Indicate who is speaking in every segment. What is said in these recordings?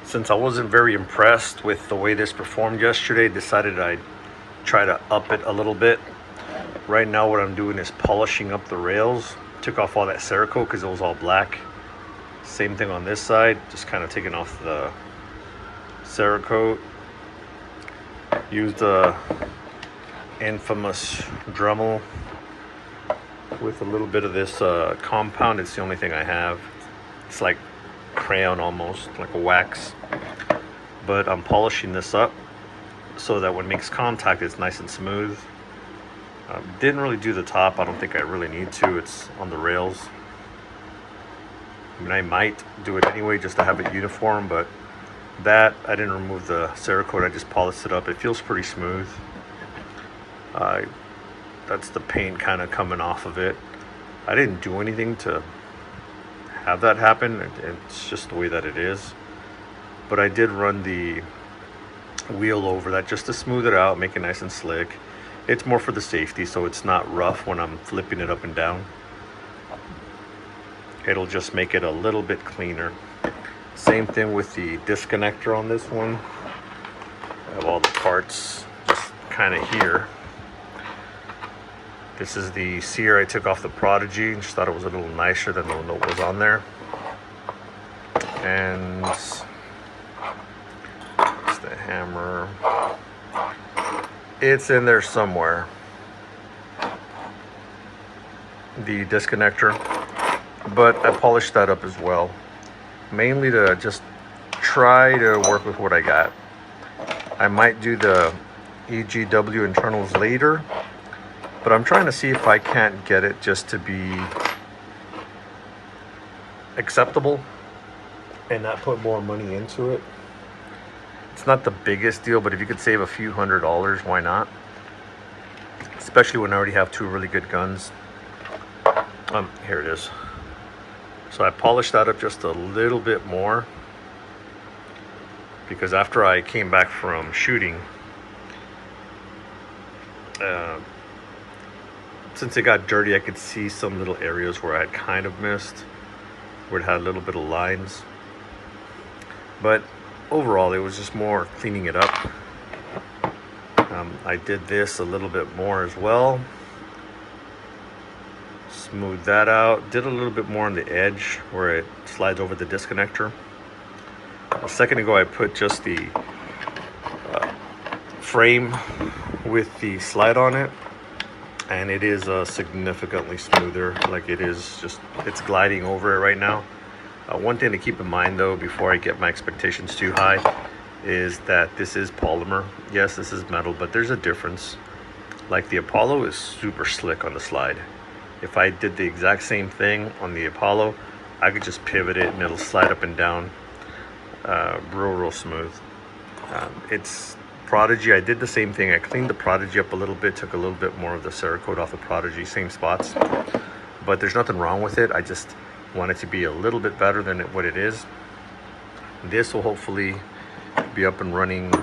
Speaker 1: Since I wasn't very impressed with the way this performed yesterday, decided I'd try to up it a little bit. Right now what I'm doing is polishing up the rails. Took off all that Cerakote because it was all black. Same thing on this side, just kind of taking off the Cerakote. Used the infamous Dremel with a little bit of this compound. It's the only thing I have. It's like crayon almost, like a wax. But I'm polishing this up so that when it makes contact it's nice and smooth. Didn't really do the top. I don't think I really need to. It's on the rails. I mean, I might do it anyway just to have it uniform, but that I didn't remove the Cerakote. I just polished it up. It feels pretty smooth. That's the paint kind of coming off of it. I didn't do anything to have that happen. It's just the way that it is. But I did run the wheel over that just to smooth it out, make it nice and slick. It's more for the safety, so it's not rough when I'm flipping it up and down. It'll just make it a little bit cleaner. Same thing with the disconnector on this one. I have all the parts just kind of here. This is the sear I took off the Prodigy. Just thought it was a little nicer than the one that was on there. And it's the hammer. It's in there somewhere. The disconnector. But I polished that up as well. Mainly to just try to work with what I got. I might do the EGW internals later. But I'm trying to see if I can't get it just to be acceptable and not put more money into it. It's not the biggest deal, but if you could save a few $100s, why not? Especially when I already have two really good guns. Here it is. So I polished that up just a little bit more because after I came back from shooting, since it got dirty, I could see some little areas where I had kind of missed, where it had a little bit of lines. But overall, it was just more cleaning it up. I did this a little bit more as well. Smooth that out. Did a little bit more on the edge where it slides over the disconnector. A second ago, I put just the frame with the slide on it. And it is significantly smoother. Like it is just, it's gliding over it right now. One thing to keep in mind though, before I get my expectations too high, is that this is polymer. Yes, this is metal, but there's a difference. Like the Apollo is super slick on the slide. If I did the exact same thing on the Apollo, I could just pivot it and it'll slide up and down real smooth. It's Prodigy, I did the same thing. I cleaned the Prodigy up a little bit, took a little bit more of the Cerakote off the Prodigy, same spots. But there's nothing wrong with it. I just want it to be a little bit better than what it is. This will hopefully be up and running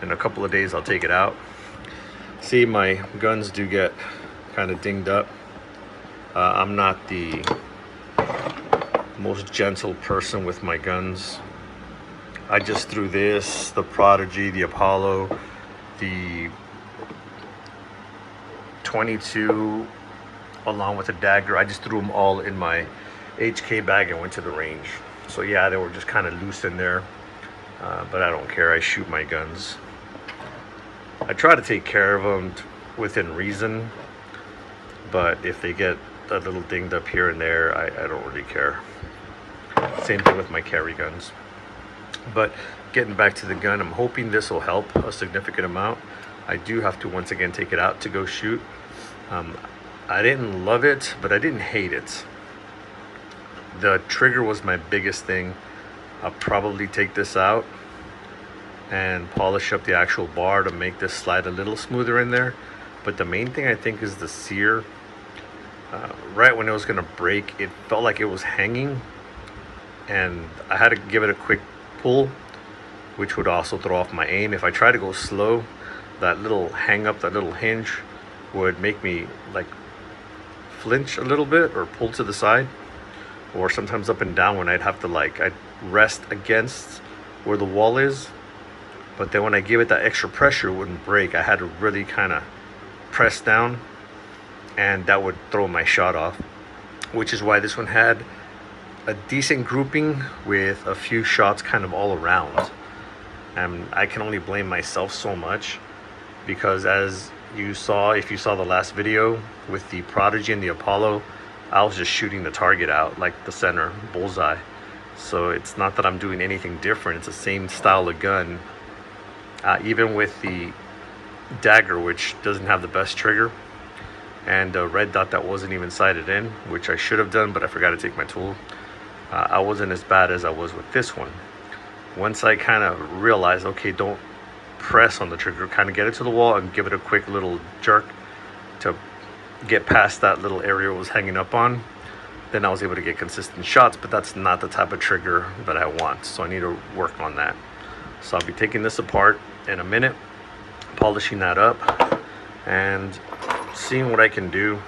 Speaker 1: in a couple of days. I'll take it out. See, my guns do get kind of dinged up. I'm not the most gentle person with my guns. I just threw this, the Prodigy, the Apollo, the 22, along with the dagger. I just threw them all in my HK bag and went to the range. So yeah, they were just kind of loose in there, but I don't care. I shoot my guns. I try to take care of them within reason, but if they get a little dinged up here and there, I don't really care. Same thing with my carry guns. But getting back to the gun, I'm hoping this will help a significant amount. I do have to once again take it out to go shoot. I didn't love it, but I didn't hate it. The trigger was my biggest thing. I'll probably take this out and polish up the actual bar to make this slide a little smoother in there. But the main thing I think is the sear. Right when it was gonna break, it felt like it was hanging, and I had to give it a quick pull, which would also throw off my aim. If I try to go slow, that little hang up, that little hinge would make me like flinch a little bit or pull to the side, or sometimes up and down when I'd have to I'd rest against where the wall is, but then when I give it that extra pressure, it wouldn't break. I had to really kind of press down, and that would throw my shot off, which is why this one had a decent grouping with a few shots kind of all around. And I can only blame myself so much, because as you saw, if you saw the last video with the Prodigy and the Apollo, I was just shooting the target out, like the center bullseye. So it's not that I'm doing anything different. It's the same style of gun. Even with the dagger, which doesn't have the best trigger, and a red dot that wasn't even sighted in, which I should have done, but I forgot to take my tool. I wasn't as bad as I was with this one. Once I kind of realized, okay, don't press on the trigger, kind of get it to the wall and give it a quick little jerk to get past that little area it was hanging up on, then I was able to get consistent shots. But that's not the type of trigger that I want, so I need to work on that. So I'll be taking this apart in a minute, polishing that up, and seeing what I can do